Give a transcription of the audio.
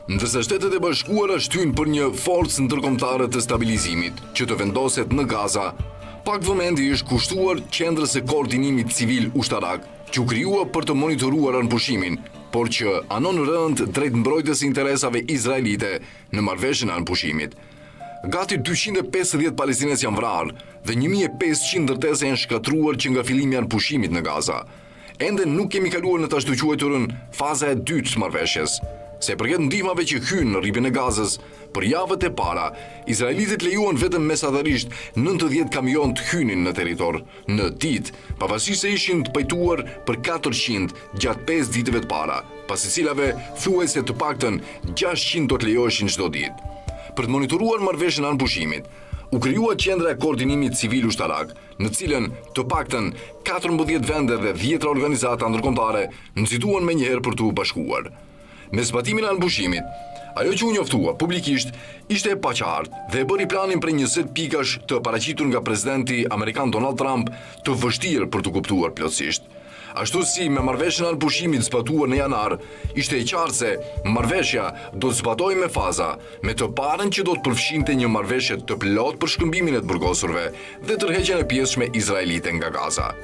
Ndërsa Shtetet e Bashkuara shtyn për një forcë ndërkombëtare të stabilizimit që të vendoset në Gaza, pak vëmendje është kushtuar qendrës së koordinimit civil ushtarak, që u krijua për të monitoruar anëpushimin, por që anon rënd drejt mbrojtjes së interesave izraelite në marrëveshjen e anëpushimit. Gati 250 palestinec janë vrarë dhe 1500 ndërtese janë shkatruar që nga fillimi i anëpushimit në Gaza. Ende nuk kemi kaluar në të ashtu quajturën faza e dytë të marrëveshjes. Se përket ndihmave që hynë në rripin e Gazës, për javët e para, izraelitët lejuan vetëm mesatarisht 90 kamion të hynin në territor në ditë, pavarësisht se ishin të pajtuar për 400 gjatë 5 ditëve të para, pasi cilave thuajse të paktën 600 do të lejoheshin çdo ditë. Për të monitoruar marrëveshjen e anëpushimit, u krijua qendra e koordinimit civil ushtarak, në cilën të paktën 14 vende dhe 10 organizata ndërkombëtare nxituan menjëherë për të u bashkuar. Me zbatimin e anëpushimit, ajo që u njoftua publikisht ishte e paqartë dhe e bëri planin për 20 pikash të paraqitur nga presidenti amerikan Donald Trump të vështirë për të kuptuar plotësisht. Ashtu si me marrëveshjen e anëpushimit zbatuar në janar, ishte e qartë se marrëveshja do të zbatojë me faza, me të parën që do të përfshinte një marrëveshje të plotë për shkëmbimin e të burgosurve dhe tërheqjen e pjesëshme izraelite nga Gaza.